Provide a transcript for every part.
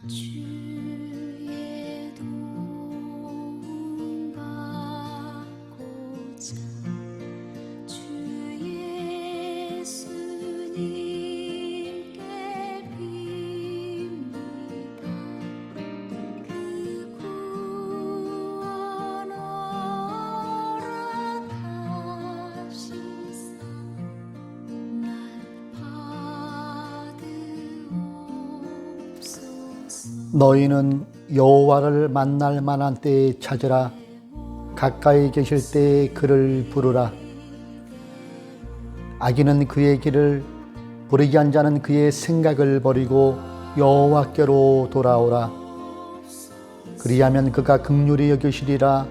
주의 도움 받고자 주 예수님께 빕니다. 그 구원 허락하시사 날 받으옵소서. 너희는 여호와를 만날 만한 때에 찾으라. 가까이 계실 때에 그를 부르라. 악인은 그의 길을, 불의한 자는 그의 생각을 버리고 여호와께로 돌아오라. 그리하면 그가 긍휼히 여기시리라.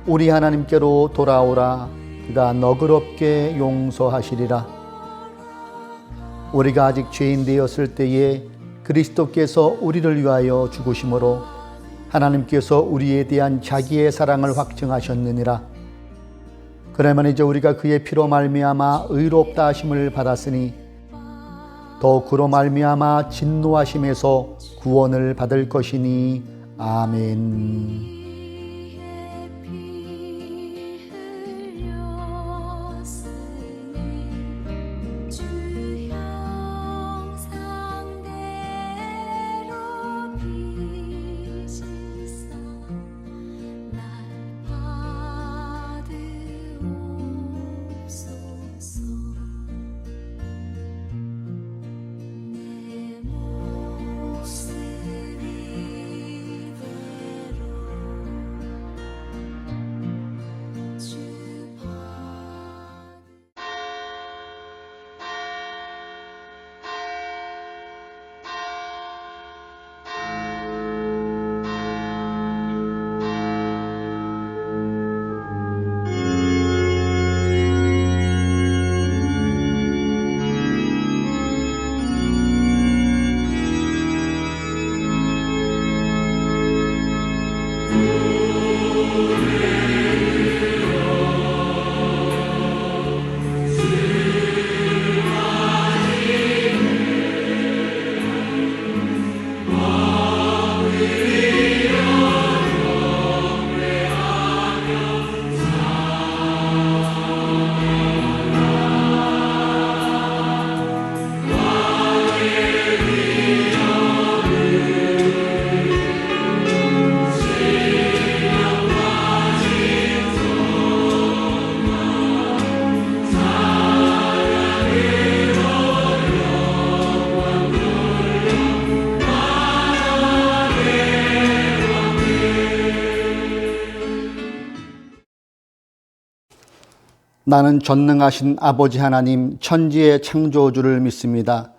우리 하나님께로 돌아오라. 그가 너그럽게 용서하시리라. 우리가 아직 죄인 되었을 때에 그리스도께서 우리를 위하여 죽으심으로 하나님께서 우리에 대한 자기의 사랑을 확증하셨느니라. 그러면 이제 우리가 그의 피로 말미암아 의롭다 하심을 받았으니 더 그로 말미암아 진노하심에서 구원을 받을 것이니. 아멘. 나는 전능하신 아버지 하나님 천지의 창조주를 믿습니다.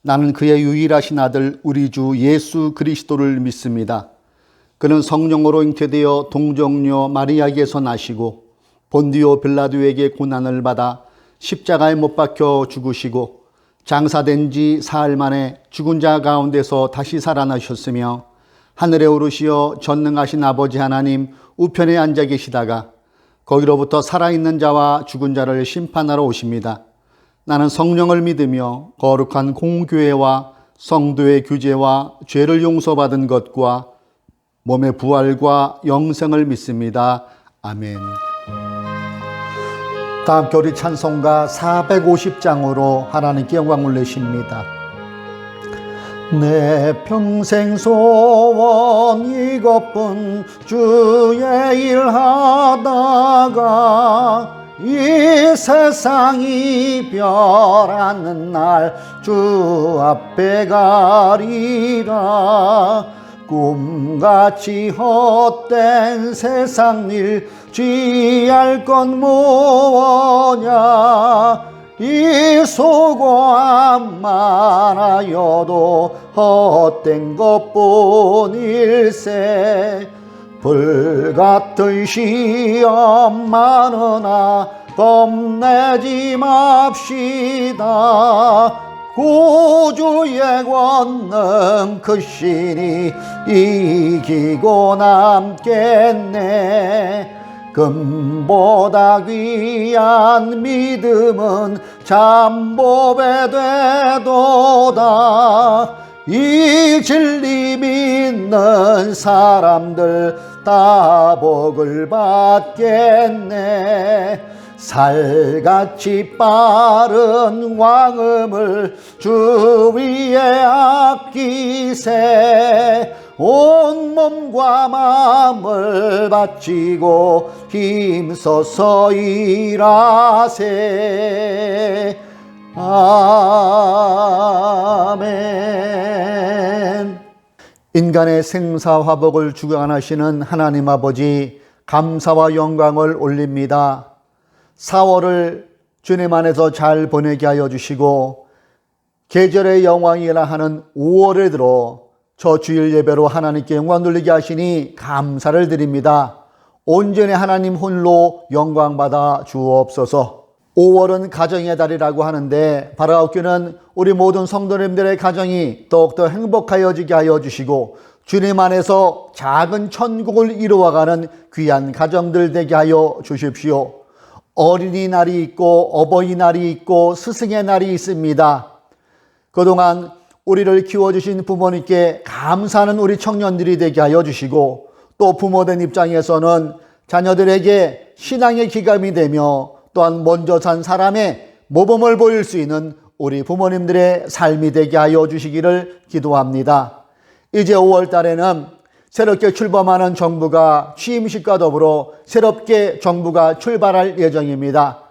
나는 그의 유일하신 아들 우리 주 예수 그리스도를 믿습니다. 그는 성령으로 잉태되어 동정녀 마리아에게서 나시고 본디오 빌라도에게 고난을 받아 십자가에 못 박혀 죽으시고 장사된 지 사흘 만에 죽은 자 가운데서 다시 살아나셨으며 하늘에 오르시어 전능하신 아버지 하나님 우편에 앉아 계시다가 거기로부터 살아있는 자와 죽은 자를 심판하러 오십니다. 나는 성령을 믿으며 거룩한 공교회와 성도의 규제와 죄를 용서받은 것과 몸의 부활과 영생을 믿습니다. 아멘. 다 함께 우리 찬송가 450장으로 하나님께 영광을 내십니다. 내 평생 소원 이것뿐 주의 일하다가 이 세상 이별하는 날 주 앞에 가리라. 꿈같이 헛된 세상 일 취할 건 뭐냐. 이 수고함 많아여도 헛된 것뿐일세. 불같은 시험 많으나 겁내지 맙시다. 구주의 권능 크시니 이기고 남겠네. 금보다 귀한 믿음은 잠복에 되도다. 이 진리 믿는 사람들 다 복을 받겠네. 살같이 빠른 왕음을 주 위에 아끼세. 온몸과 마음을 바치고 힘써서 일하세. 아멘. 인간의 생사화복을 주관하시는 하나님 아버지, 감사와 영광을 올립니다. 4월을 주님 안에서 잘 보내게 하여 주시고, 계절의 영광이라 하는 5월에 들어 저 주일 예배로 하나님께 영광 돌리게 하시니 감사를 드립니다. 온전히 하나님 홀로 영광받아 주옵소서. 5월은 가정의 달이라고 하는데, 바라옵기는 우리 모든 성도님들의 가정이 더욱더 행복하여지게 하여 주시고, 주님 안에서 작은 천국을 이루어가는 귀한 가정들 되게 하여 주십시오. 어린이날이 있고 어버이날이 있고 스승의 날이 있습니다. 그동안 우리를 키워주신 부모님께 감사하는 우리 청년들이 되게 하여 주시고, 또 부모된 입장에서는 자녀들에게 신앙의 기감이 되며 또한 먼저 산 사람의 모범을 보일 수 있는 우리 부모님들의 삶이 되게 하여 주시기를 기도합니다. 이제 5월 달에는 새롭게 출범하는 정부가 취임식과 더불어 새롭게 정부가 출발할 예정입니다.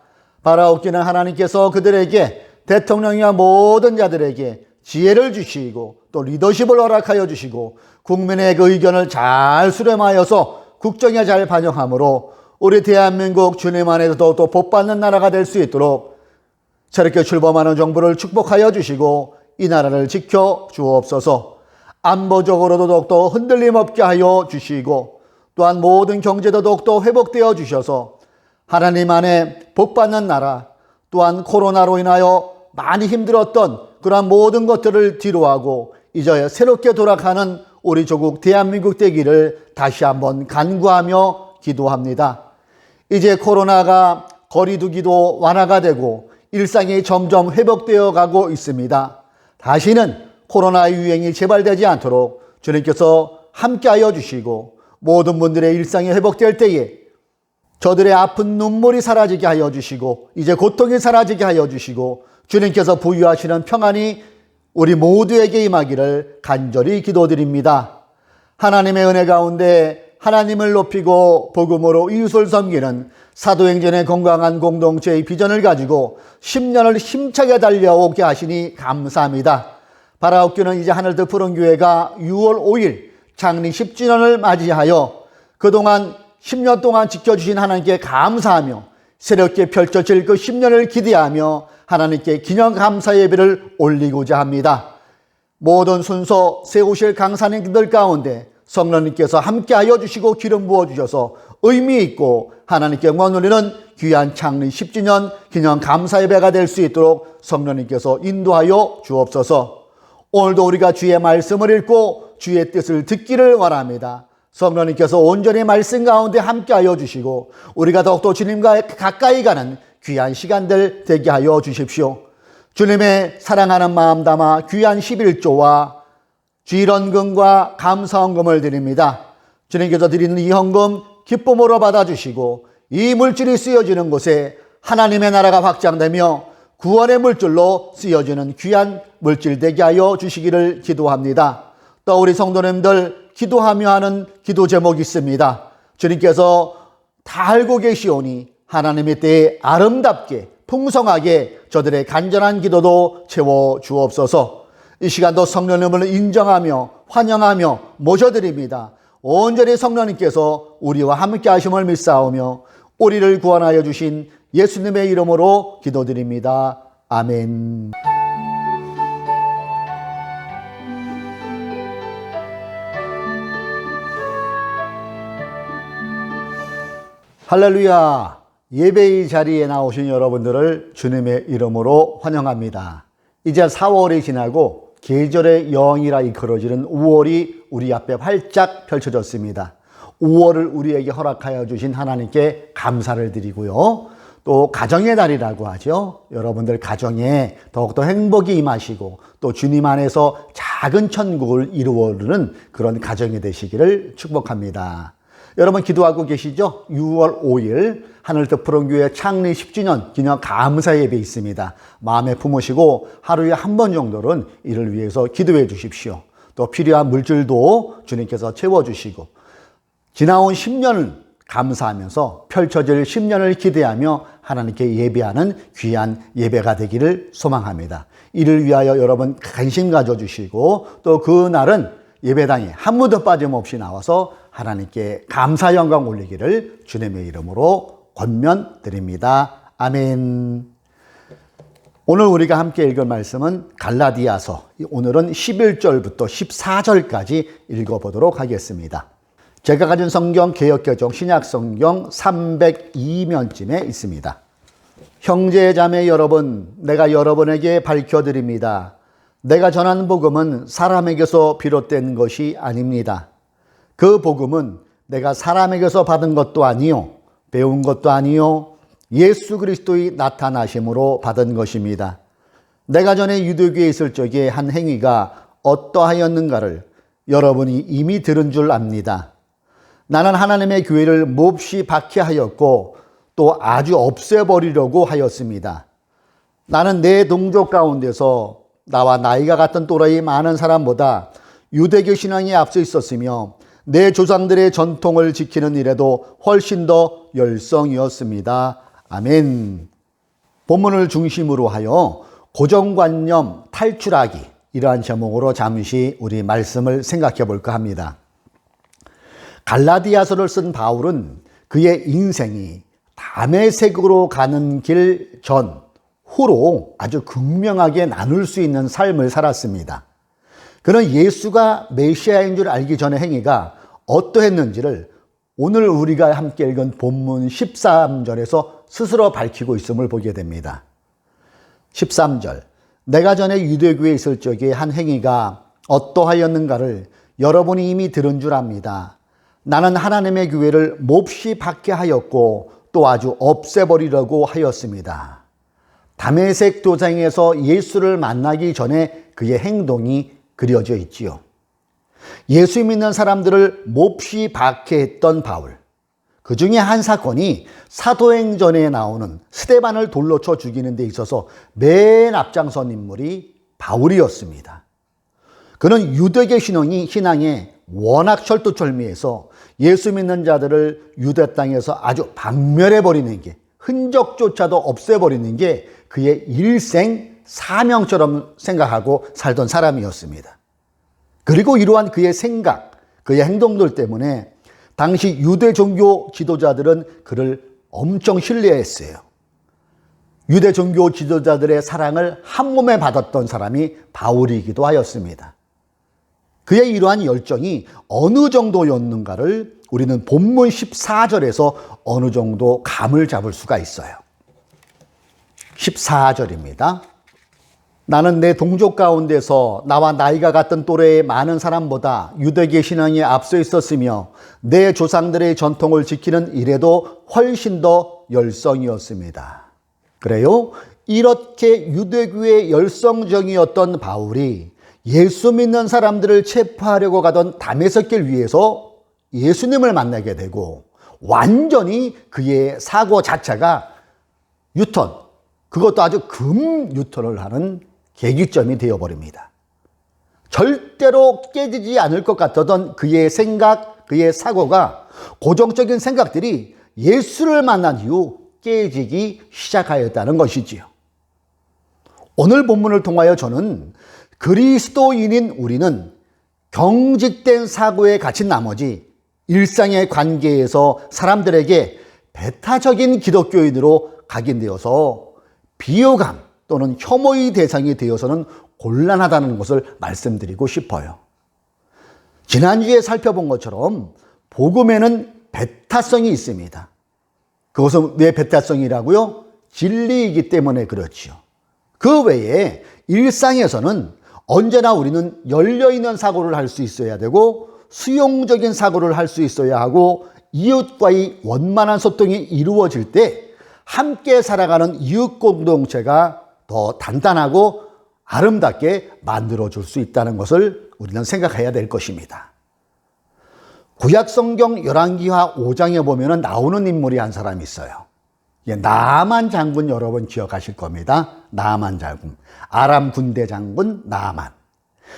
바라옵기는 하나님께서 그들에게, 대통령이와 모든 자들에게 지혜를 주시고 또 리더십을 허락하여 주시고 국민의 그 의견을 잘 수렴하여서 국정에 잘 반영함으로 우리 대한민국 주님 안에서도 또 복받는 나라가 될 수 있도록 새롭게 출범하는 정부를 축복하여 주시고 이 나라를 지켜 주옵소서. 안보적으로도 더욱더 흔들림 없게 하여 주시고, 또한 모든 경제도 더욱더 회복되어 주셔서 하나님 안에 복받는 나라, 또한 코로나로 인하여 많이 힘들었던 그러한 모든 것들을 뒤로하고 이제 새롭게 돌아가는 우리 조국 대한민국 되기를 다시 한번 간구하며 기도합니다. 이제 코로나가 거리두기도 완화가 되고 일상이 점점 회복되어 가고 있습니다. 다시는 코로나 유행이 재발되지 않도록 주님께서 함께하여 주시고, 모든 분들의 일상이 회복될 때에 저들의 아픈 눈물이 사라지게 하여 주시고, 이제 고통이 사라지게 하여 주시고, 주님께서 부유하시는 평안이 우리 모두에게 임하기를 간절히 기도드립니다. 하나님의 은혜 가운데 하나님을 높이고 복음으로 이웃을 섬기는 사도행전의 건강한 공동체의 비전을 가지고 10년을 힘차게 달려오게 하시니 감사합니다. 바라옵기는 이제 하늘도 푸른 교회가 6월 5일 창립 10주년을 맞이하여 그동안 10년 동안 지켜주신 하나님께 감사하며 새롭게 펼쳐질 그 10년을 기대하며 하나님께 기념 감사 예배를 올리고자 합니다. 모든 순서 세우실 강사님들 가운데 성령님께서 함께하여 주시고 기름 부어주셔서 의미 있고 하나님께 영광 돌리는 귀한 창립 10주년 기념 감사 예배가 될 수 있도록 성령님께서 인도하여 주옵소서. 오늘도 우리가 주의 말씀을 읽고 주의 뜻을 듣기를 원합니다. 성령님께서 온전히 말씀 가운데 함께하여 주시고 우리가 더욱더 주님과 가까이 가는 귀한 시간들 되게 하여 주십시오. 주님의 사랑하는 마음 담아 귀한 11조와 주일헌금과 감사헌금을 드립니다. 주님께서 드리는 이 헌금 기쁨으로 받아주시고 이 물질이 쓰여지는 곳에 하나님의 나라가 확장되며 구원의 물질로 쓰여지는 귀한 물질 되게 하여 주시기를 기도합니다. 또 우리 성도님들 기도하며 하는 기도 제목이 있습니다. 주님께서 다 알고 계시오니 하나님의 때에 아름답게 풍성하게 저들의 간절한 기도도 채워 주옵소서. 이 시간도 성령님을 인정하며 환영하며 모셔드립니다. 온전히 성령님께서 우리와 함께 하심을 믿사오며 우리를 구원하여 주신 예수님의 이름으로 기도드립니다. 아멘. 할렐루야. 예배의 자리에 나오신 여러분들을 주님의 이름으로 환영합니다. 이제 4월이 지나고 계절의 여왕이라 이끌어지는 5월이 우리 앞에 활짝 펼쳐졌습니다. 5월을 우리에게 허락하여 주신 하나님께 감사를 드리고요. 또 가정의 달이라고 하죠. 여러분들 가정에 더욱더 행복이 임하시고 또 주님 안에서 작은 천국을 이루어르는 그런 가정이 되시기를 축복합니다. 여러분 기도하고 계시죠? 6월 5일 하늘특푸른교회 창립 10주년 기념 감사 예배 있습니다. 마음에 품으시고 하루에 한 번 정도는 이를 위해서 기도해 주십시오. 또 필요한 물질도 주님께서 채워주시고 지나온 10년을 감사하면서 펼쳐질 10년을 기대하며 하나님께 예배하는 귀한 예배가 되기를 소망합니다. 이를 위하여 여러분 관심 가져주시고 또 그날은 예배당에 한 무도 빠짐없이 나와서 하나님께 감사 영광 올리기를 주님의 이름으로 권면드립니다. 아멘. 오늘 우리가 함께 읽을 말씀은 갈라디아서, 오늘은 11절부터 14절까지 읽어보도록 하겠습니다. 제가 가진 성경 개역개정 신약성경 302면쯤에 있습니다. 형제 자매 여러분, 내가 여러분에게 밝혀드립니다. 내가 전한 복음은 사람에게서 비롯된 것이 아닙니다. 그 복음은 내가 사람에게서 받은 것도 아니요 배운 것도 아니요 예수 그리스도의 나타나심으로 받은 것입니다. 내가 전에 유대교에 있을 적에 한 행위가 어떠하였는가를 여러분이 이미 들은 줄 압니다. 나는 하나님의 교회를 몹시 박해하였고 또 아주 없애버리려고 하였습니다. 나는 내 동족 가운데서 나와 나이가 같은 또래의 많은 사람보다 유대교 신앙에 앞서 있었으며 내 조상들의 전통을 지키는 일에도 훨씬 더 열성이었습니다. 아멘. 본문을 중심으로 하여 고정관념 탈출하기, 이러한 제목으로 잠시 우리 말씀을 생각해 볼까 합니다. 갈라디아서를 쓴 바울은 그의 인생이 다메섹으로 가는 길 전, 후로 아주 극명하게 나눌 수 있는 삶을 살았습니다. 그는 예수가 메시아인 줄 알기 전의 행위가 어떠했는지를 오늘 우리가 함께 읽은 본문 13절에서 스스로 밝히고 있음을 보게 됩니다. 13절, 내가 전에 유대교에 있을 적에 한 행위가 어떠하였는가를 여러분이 이미 들은 줄 압니다. 나는 하나님의 교회를 몹시 박해하였고 또 아주 없애버리려고 하였습니다. 다메섹 도상에서 예수를 만나기 전에 그의 행동이 그려져 있지요. 예수 믿는 사람들을 몹시 박해했던 바울. 그 중에 한 사건이 사도행전에 나오는 스데반을 돌로 쳐 죽이는 데 있어서 맨 앞장선 인물이 바울이었습니다. 그는 유대교 신앙에 워낙 철두철미해서 예수 믿는 자들을 유대 땅에서 아주 박멸해버리는 게, 흔적조차도 없애버리는 게 그의 일생 사명처럼 생각하고 살던 사람이었습니다. 그리고 이러한 그의 생각, 그의 행동들 때문에 당시 유대 종교 지도자들은 그를 엄청 신뢰했어요. 유대 종교 지도자들의 사랑을 한 몸에 받았던 사람이 바울이기도 하였습니다. 그의 이러한 열정이 어느 정도였는가를 우리는 본문 14절에서 어느 정도 감을 잡을 수가 있어요. 14절입니다. 나는 내 동족 가운데서 나와 나이가 같은 또래의 많은 사람보다 유대교 신앙에 앞서 있었으며 내 조상들의 전통을 지키는 일에도 훨씬 더 열성이었습니다. 그래요? 이렇게 유대교의 열성적이었던 바울이 예수 믿는 사람들을 체포하려고 가던 다메섹길 위에서 예수님을 만나게 되고 완전히 그의 사고 자체가 유턴, 그것도 아주 금 유턴을 하는 계기점이 되어버립니다. 절대로 깨지지 않을 것 같았던 그의 생각, 그의 사고가, 고정적인 생각들이 예수를 만난 이후 깨지기 시작하였다는 것이지요. 오늘 본문을 통하여 저는 그리스도인인 우리는 경직된 사고에 갇힌 나머지 일상의 관계에서 사람들에게 배타적인 기독교인으로 각인되어서 비호감 또는 혐오의 대상이 되어서는 곤란하다는 것을 말씀드리고 싶어요. 지난주에 살펴본 것처럼 복음에는 배타성이 있습니다. 그것은 왜 배타성이라고요? 진리이기 때문에 그렇지요. 그 외에 일상에서는 언제나 우리는 열려있는 사고를 할 수 있어야 되고 수용적인 사고를 할 수 있어야 하고 이웃과의 원만한 소통이 이루어질 때 함께 살아가는 이웃 공동체가 더 단단하고 아름답게 만들어줄 수 있다는 것을 우리는 생각해야 될 것입니다. 구약성경 열왕기하 5장에 보면 나오는 인물이 한 사람이 있어요. 나만 장군 여러분 기억하실 겁니다. 나만 장군. 아람 군대 장군 나만.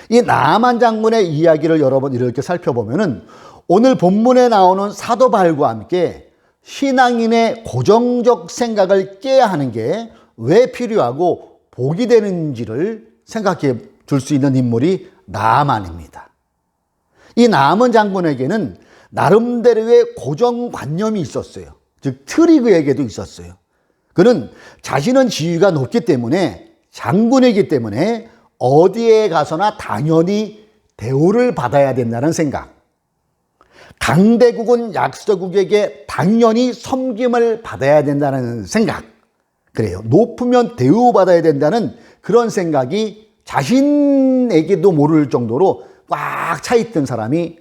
이 나만 장군의 이야기를 여러분 이렇게 살펴보면은 오늘 본문에 나오는 사도 바울과 함께 신앙인의 고정적 생각을 깨야 하는 게 왜 필요하고 복이 되는지를 생각해 줄 수 있는 인물이 나만입니다. 이 나만 장군에게는 나름대로의 고정관념이 있었어요. 즉 틀이 그에게도 있었어요. 그는 자신은 지위가 높기 때문에 장군이기 때문에 어디에 가서나 당연히 대우를 받아야 된다는 생각. 강대국은 약소국에게 당연히 섬김을 받아야 된다는 생각. 그래요. 높으면 대우받아야 된다는 그런 생각이 자신에게도 모를 정도로 꽉 차있던 사람이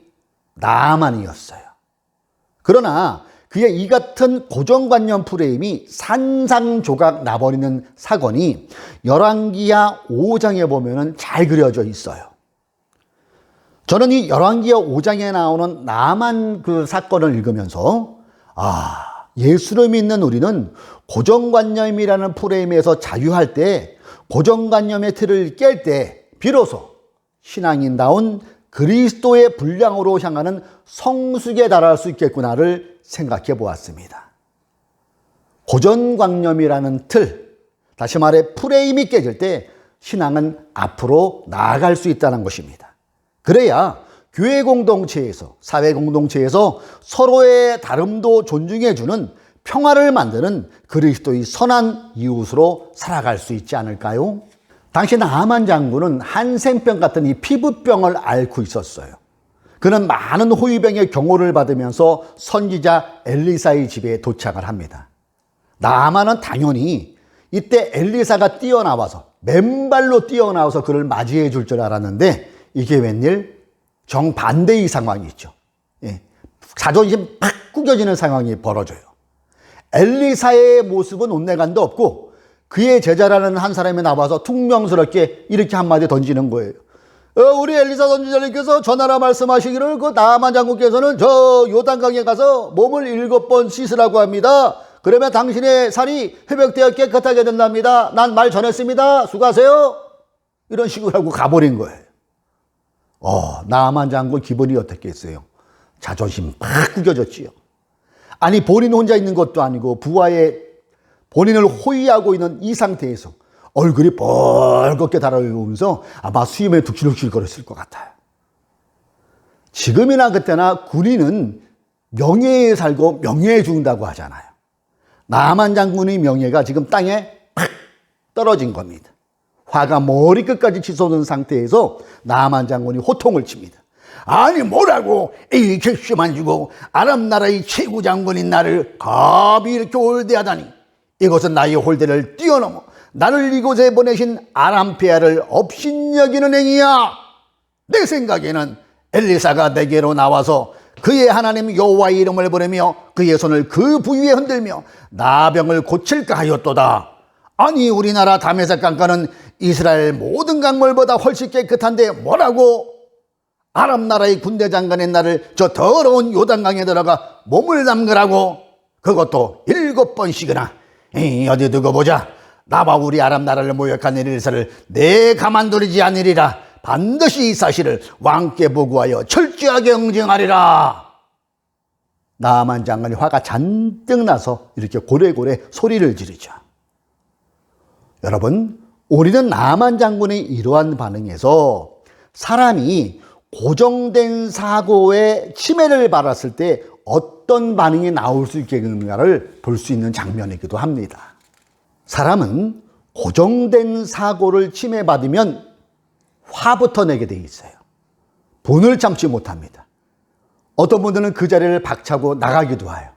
나만이었어요. 그러나 그의 이 같은 고정관념 프레임이 산산조각 나버리는 사건이 열왕기하 5장에 보면 잘 그려져 있어요. 저는 이 열왕기하 5장에 나오는 나만 그 사건을 읽으면서 예수를 믿는 우리는 고정관념이라는 프레임에서 자유할 때, 고정관념의 틀을 깰 때 비로소 신앙인다운 그리스도의 분량으로 향하는 성숙에 달할 수 있겠구나를 생각해 보았습니다. 고정관념이라는 틀, 다시 말해 프레임이 깨질 때 신앙은 앞으로 나아갈 수 있다는 것입니다. 그래야 교회 공동체에서, 사회 공동체에서 서로의 다름도 존중해주는 평화를 만드는 그리스도의 선한 이웃으로 살아갈 수 있지 않을까요? 당시 나만 장군은 한센병 같은 이 피부병을 앓고 있었어요. 그는 많은 호위병의 경호를 받으면서 선지자 엘리사의 집에 도착을 합니다. 나만은 당연히 이때 엘리사가 뛰어나와서 맨발로 뛰어나와서 그를 맞이해 줄 줄 알았는데 이게 웬일? 정반대의 상황이 있죠. 자존심 팍 구겨지는 상황이 벌어져요. 엘리사의 모습은 온내간도 없고 그의 제자라는 한 사람이 나와서 퉁명스럽게 이렇게 한마디 던지는 거예요. 우리 엘리사 선지자님께서 전하라 말씀하시기를 그 나만 장군께서는 저 요단강에 가서 몸을 7번 씻으라고 합니다. 그러면 당신의 살이 회복되어 깨끗하게 된답니다. 난 말 전했습니다. 수고하세요. 이런 식으로 하고 가버린 거예요. 나만 장군 기분이 어떻겠어요? 자존심 팍 구겨졌지요. 아니 본인 혼자 있는 것도 아니고 부하에 본인을 호위하고 있는 이 상태에서 얼굴이 벌겋게 달아오면서 아마 수염에 둑실둑실 거렸을 것 같아요. 지금이나 그때나 군인은 명예에 살고 명예에 죽는다고 하잖아요. 나만 장군의 명예가 지금 땅에 팍 떨어진 겁니다. 화가 머리끝까지 치솟은 상태에서 나만 장군이 호통을 칩니다. 아니 뭐라고 이 객심만 주고 아람 나라의 최고 장군인 나를 감히 이렇게 홀대하다니. 이것은 나의 홀대를 뛰어넘어 나를 이곳에 보내신 아람 폐하를 업신여기는 행위야. 내 생각에는 엘리사가 내게로 나와서 그의 하나님 여호와의 이름을 부르며 그의 손을 그 부위에 흔들며 나병을 고칠까 하였도다. 아니 우리나라 다메섹 강가는 이스라엘 모든 강물보다 훨씬 깨끗한데 뭐라고 아람 나라의 군대 장관인 나를 저 더러운 요단강에 들어가 몸을 담그라고. 그것도 7번씩이나. 어디 두고 보자. 나와 우리 아람 나라를 모욕한 엘리사를 내 가만두리지 않으리라. 반드시 이 사실을 왕께 보고하여 철저하게 응징하리라. 나만 장관이 화가 잔뜩 나서 이렇게 고래고래 소리를 지르죠. 여러분, 우리는 나만 장군의 이러한 반응에서 사람이 고정된 사고에 침해를 받았을 때 어떤 반응이 나올 수 있겠는가를 볼 수 있는 장면이기도 합니다. 사람은 고정된 사고를 침해받으면 화부터 내게 돼 있어요. 분을 참지 못합니다. 어떤 분들은 그 자리를 박차고 나가기도 해요.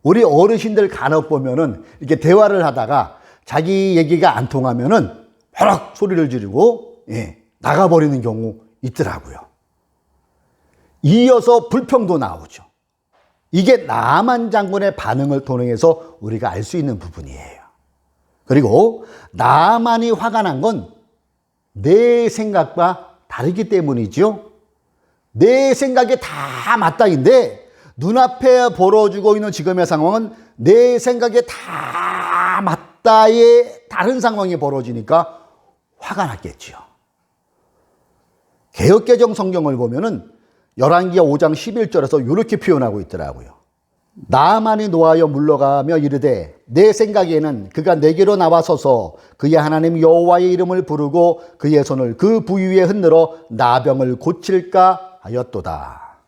우리 어르신들 간혹 보면은 이렇게 대화를 하다가 자기 얘기가 안 통하면은 버럭 소리를 지르고 나가버리는 경우 있더라고요. 이어서 불평도 나오죠. 이게 나만 장군의 반응을 통해서 우리가 알 수 있는 부분이에요. 그리고 나만이 화가 난 건 내 생각과 다르기 때문이죠. 내 생각이 다 맞다인데 눈앞에 벌어지고 있는 지금의 상황은 내 생각에 다 맞다의 다른 상황이 벌어지니까 화가 났겠지요. 개역개정 성경을 보면은 열왕기하 5장 11절에서 이렇게 표현하고 있더라고요. 나만이 노하여 물러가며 이르되 내 생각에는 그가 내게로 나와서서 그의 하나님 여호와의 이름을 부르고 그의 손을 그 부위에 흔들어 나병을 고칠까 하였도다.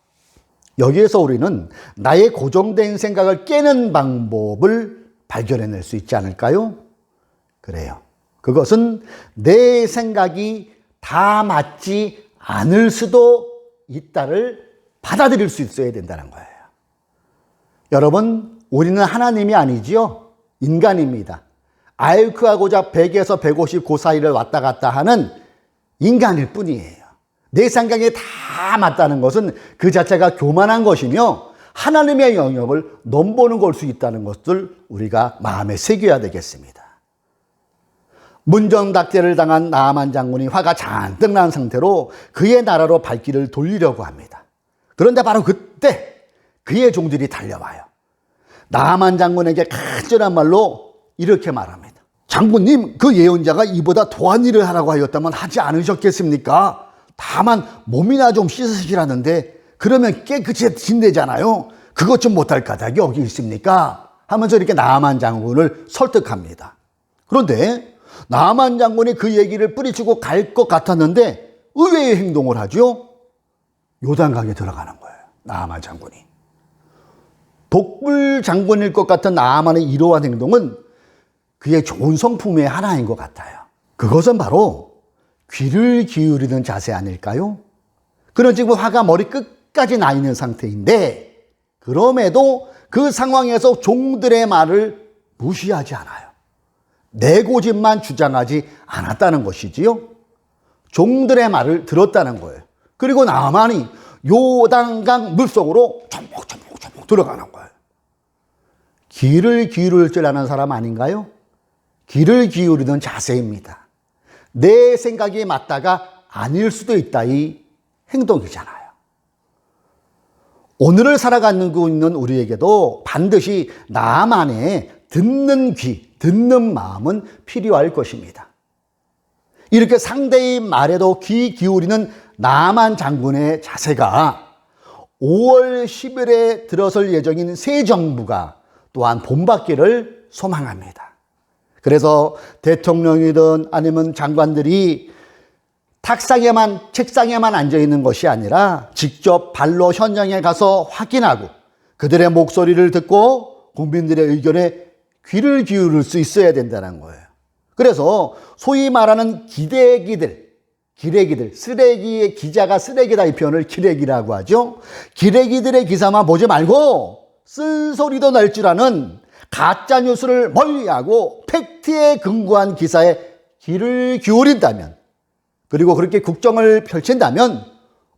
여기에서 우리는 나의 고정된 생각을 깨는 방법을 발견해낼 수 있지 않을까요? 그래요. 그것은 내 생각이 다 맞지 않을 수도 있다를 받아들일 수 있어야 된다는 거예요. 여러분, 우리는 하나님이 아니지요. 인간입니다. 아이크하고자 100에서 150 그 사이를 왔다 갔다 하는 인간일 뿐이에요. 내 생각이 다 맞다는 것은 그 자체가 교만한 것이며 하나님의 영역을 넘보는 걸 수 있다는 것을 우리가 마음에 새겨야 되겠습니다. 문전박대를 당한 나아만 장군이 화가 잔뜩 난 상태로 그의 나라로 발길을 돌리려고 합니다. 그런데 바로 그때 그의 종들이 달려와요. 나아만 장군에게 간절한 말로 이렇게 말합니다. 장군님, 그 예언자가 이보다 더한 일을 하라고 하였다면 하지 않으셨겠습니까? 다만 몸이나 좀 씻으시라는데 그러면 깨끗해진대잖아요. 그것 좀 못할 까닭이 어디 있습니까? 하면서 이렇게 나아만 장군을 설득합니다. 그런데 나아만 장군이 그 얘기를 뿌리치고 갈 것 같았는데 의외의 행동을 하죠. 요단강에 들어가는 거예요. 나아만 장군이. 독불 장군일 것 같은 나아만의 이러한 행동은 그의 좋은 성품의 하나인 것 같아요. 그것은 바로 귀를 기울이는 자세 아닐까요? 그는 지금 화가 머리 끝까지 나 있는 상태인데 그럼에도 그 상황에서 종들의 말을 무시하지 않아요. 내 고집만 주장하지 않았다는 것이지요. 종들의 말을 들었다는 거예요. 그리고 나만이 요단강 물속으로 초목초목 들어가는 거예요. 귀를 기울일 줄 아는 사람 아닌가요? 귀를 기울이는 자세입니다. 내 생각이 맞다가 아닐 수도 있다 이 행동이잖아요. 오늘을 살아가고 있는 우리에게도 반드시 나만의 듣는 귀, 듣는 마음은 필요할 것입니다. 이렇게 상대의 말에도 귀 기울이는 나아만 장군의 자세가 5월 10일에 들어설 예정인 새 정부가 또한 본받기를 소망합니다. 그래서 대통령이든 아니면 장관들이 책상에만 앉아 있는 것이 아니라 직접 발로 현장에 가서 확인하고 그들의 목소리를 듣고 국민들의 의견에 귀를 기울일 수 있어야 된다는 거예요. 그래서 소위 말하는 기레기들, 쓰레기의 기자가 쓰레기다 이 표현을 기레기라고 하죠. 기레기들의 기사만 보지 말고 쓴소리도 낼 줄 아는 가짜 뉴스를 멀리하고 팩트에 근거한 기사에 귀를 기울인다면, 그리고 그렇게 국정을 펼친다면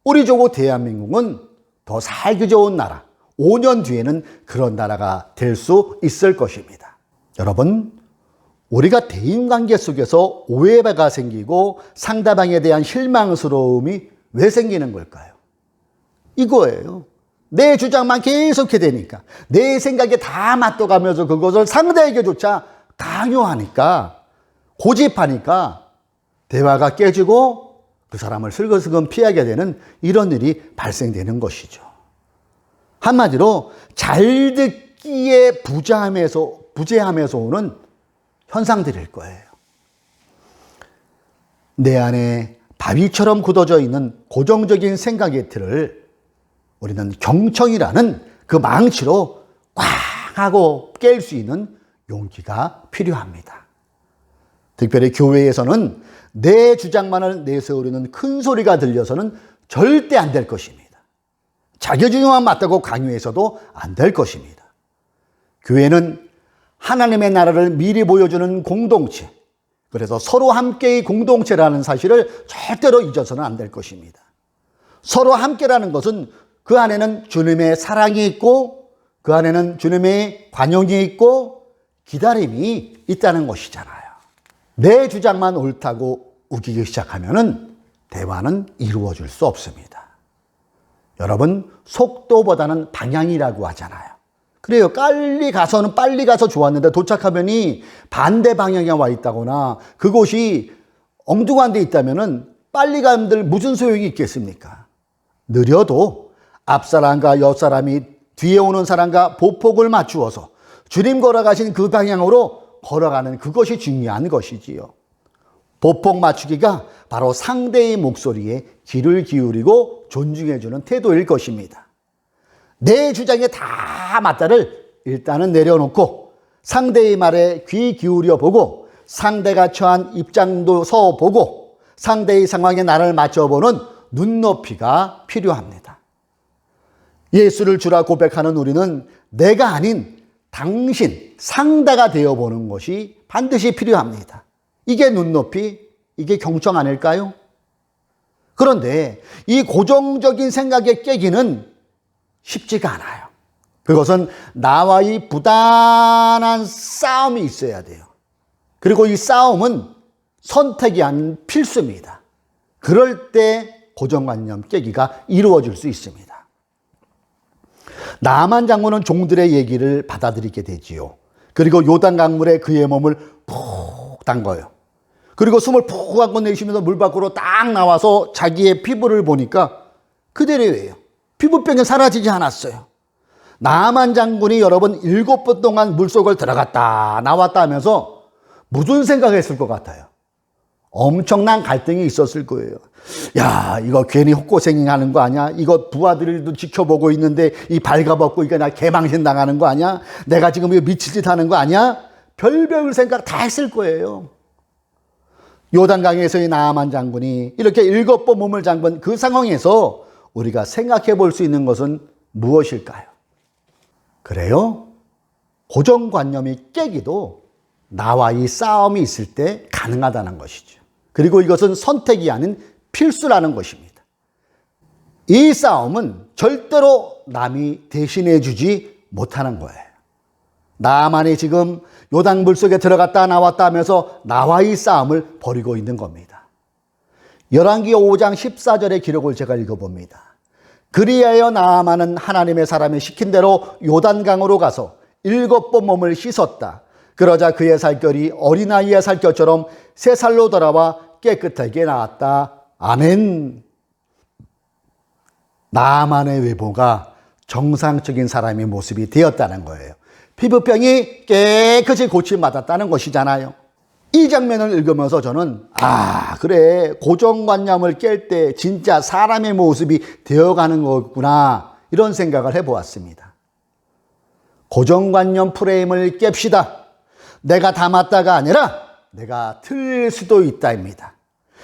우리 조국 대한민국은 더 살기 좋은 나라, 5년 뒤에는 그런 나라가 될 수 있을 것입니다. 여러분, 우리가 대인관계 속에서 오해가 생기고 상대방에 대한 실망스러움이 왜 생기는 걸까요? 이거예요. 내 주장만 계속해 되니까, 내 생각에 다 맞춰가면서 그것을 상대에게조차 강요하니까, 고집하니까 대화가 깨지고 그 사람을 슬금슬금 피하게 되는 이런 일이 발생되는 것이죠. 한마디로 잘 듣기에 부재함에서 오는 현상들일 거예요. 내 안에 바위처럼 굳어져 있는 고정적인 생각의 틀을 우리는 경청이라는 그 망치로 꽉 하고 깰 수 있는 용기가 필요합니다. 특별히 교회에서는 내 주장만을 내세우려는 큰 소리가 들려서는 절대 안 될 것입니다. 자기 주장만 맞다고 강요해서도 안 될 것입니다. 교회는 하나님의 나라를 미리 보여주는 공동체, 그래서 서로 함께의 공동체라는 사실을 절대로 잊어서는 안 될 것입니다. 서로 함께라는 것은 그 안에는 주님의 사랑이 있고 그 안에는 주님의 관용이 있고 기다림이 있다는 것이잖아요. 내 주장만 옳다고 우기기 시작하면은 대화는 이루어질 수 없습니다. 여러분, 속도보다는 방향이라고 하잖아요. 그래요. 빨리 가서 좋았는데 도착하면이 반대 방향에 와 있다거나 그곳이 엉뚱한 데 있다면은 빨리 가는들 무슨 소용이 있겠습니까? 느려도 앞사람과 옆사람이 뒤에 오는 사람과 보폭을 맞추어서 주님 걸어가신 그 방향으로 걸어가는 그것이 중요한 것이지요. 보폭 맞추기가 바로 상대의 목소리에 귀를 기울이고 존중해주는 태도일 것입니다. 내 주장에 다 맞다를 일단은 내려놓고 상대의 말에 귀 기울여 보고 상대가 처한 입장도 서보고 상대의 상황에 나를 맞춰보는 눈높이가 필요합니다. 예수를 주라 고백하는 우리는 내가 아닌 당신, 상대가 되어보는 것이 반드시 필요합니다. 이게 눈높이, 이게 경청 아닐까요? 그런데 이 고정적인 생각의 깨기는 쉽지가 않아요. 그것은 나와의 부단한 싸움이 있어야 돼요. 그리고 이 싸움은 선택이 아닌 필수입니다. 그럴 때 고정관념 깨기가 이루어질 수 있습니다. 나만 장군은 종들의 얘기를 받아들이게 되지요. 그리고 요단 강물에 그의 몸을 푹 담궈요. 그리고 숨을 푹 하고 내쉬면서 물 밖으로 딱 나와서 자기의 피부를 보니까 그대로예요. 피부병이 사라지지 않았어요. 나만 장군이 여러분 7번 동안 물속을 들어갔다 나왔다 하면서 무슨 생각했을 것 같아요? 엄청난 갈등이 있었을 거예요. 야, 이거 괜히 헛고생하는 거 아니야? 이거 부하들도 지켜보고 있는데 이 발가벗고 이거 나 개망신 당하는 거 아니야? 내가 지금 이거 미칠 짓 하는 거 아니야? 별별 생각 다 했을 거예요. 요단강에서의 나아만 장군이 이렇게 7번 몸을 잠근 그 상황에서 우리가 생각해 볼 수 있는 것은 무엇일까요? 그래요? 고정관념이 깨기도 나와의 싸움이 있을 때 가능하다는 것이죠. 그리고 이것은 선택이 아닌 필수라는 것입니다. 이 싸움은 절대로 남이 대신해 주지 못하는 거예요. 나만이 지금 요단 물속에 들어갔다 나왔다 하면서 나와의 싸움을 벌이고 있는 겁니다. 열왕기 5장 14절의 기록을 제가 읽어봅니다. 그리하여 나아만은 하나님의 사람이 시킨 대로 요단강으로 가서 7번 몸을 씻었다. 그러자 그의 살결이 어린아이의 살결처럼 새 살로 돌아와 깨끗하게 나았다. 아멘. 나아만의 외모가 정상적인 사람의 모습이 되었다는 거예요. 피부병이 깨끗이 고침받았다는 것이잖아요. 이 장면을 읽으면서 저는 그래, 고정관념을 깰 때 진짜 사람의 모습이 되어가는 거구나, 이런 생각을 해보았습니다. 고정관념 프레임을 깹시다. 내가 다 맞다가 아니라 내가 틀릴 수도 있다입니다.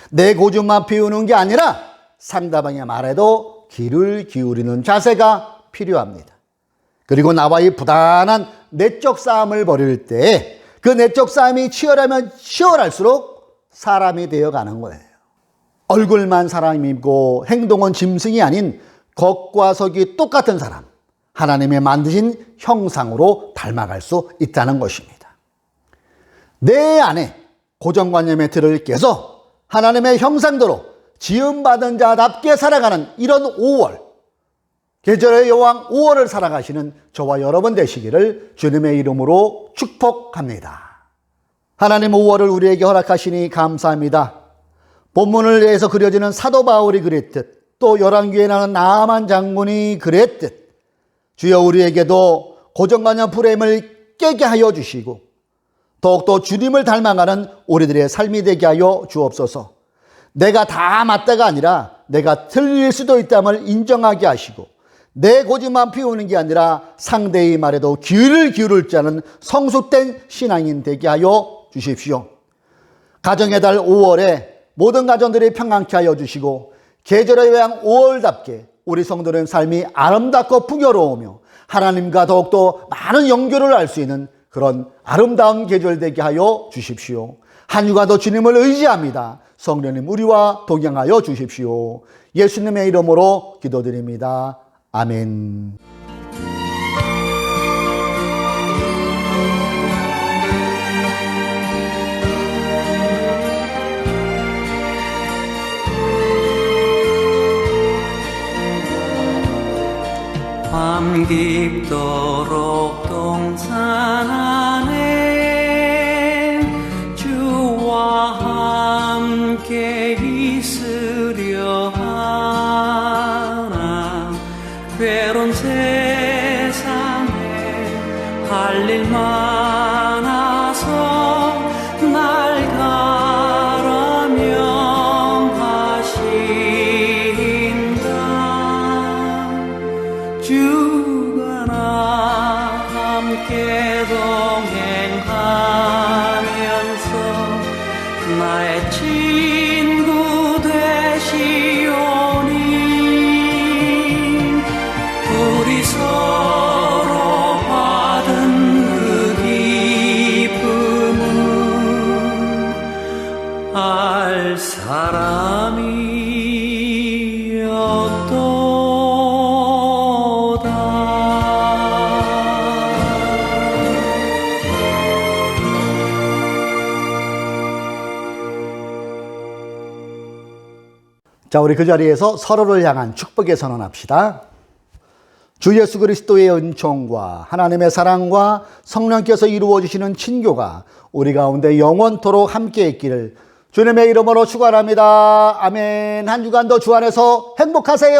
내 고집만 피우는 게 아니라 상대방의 말에도 귀를 기울이는 자세가 필요합니다. 그리고 나와의 부단한 내적 싸움을 벌일 때 그 내적 싸움이 치열하면 치열할수록 사람이 되어가는 거예요. 얼굴만 사람이고 행동은 짐승이 아닌 겉과 속이 똑같은 사람, 하나님의 만드신 형상으로 닮아갈 수 있다는 것입니다. 내 안에 고정관념의 틀을 깨서 하나님의 형상대로 지음받은 자답게 살아가는 이런 5월, 계절의 여왕 5월을 살아가시는 저와 여러분 되시기를 주님의 이름으로 축복합니다. 하나님 5월을 우리에게 허락하시니 감사합니다. 본문을 위해서 그려지는 사도 바울이 그랬듯 또 열왕기에 나오는 나아만 장군이 그랬듯 주여 우리에게도 고정관념 프레임을 깨게 하여 주시고 더욱더 주님을 닮아가는 우리들의 삶이 되게 하여 주옵소서. 내가 다 맞다가 아니라 내가 틀릴 수도 있다는 인정하게 하시고 내 고집만 피우는 게 아니라 상대의 말에도 귀를 기울일 자는 성숙된 신앙인 되게 하여 주십시오. 가정의 달 5월에 모든 가정들이 평안케 하여 주시고 계절의 여왕 5월답게 우리 성도는 삶이 아름답고 풍요로우며 하나님과 더욱더 많은 연결을 할 수 있는 그런 아름다운 계절 되게 하여 주십시오. 한 주간도 주님을 의지합니다. 성령님 우리와 동행하여 주십시오. 예수님의 이름으로 기도드립니다. 아멘. 밤 깊도록 동산 안에 주와 함께 있으려 하나 괴로운 세상에 할 일 많아서 날 가라 명하신다. 주가 나 함께 동행하면서 나의 친구 되시오니 우리 서로 받은 그 기쁨은 알 사람이 없도다. 자, 우리 그 자리에서 서로를 향한 축복의 선언합시다. 주 예수 그리스도의 은총과 하나님의 사랑과 성령께서 이루어 주시는 친교가 우리 가운데 영원토록 함께 있기를 주님의 이름으로 축원합니다. 아멘. 한 주간도 주 안에서 행복하세요.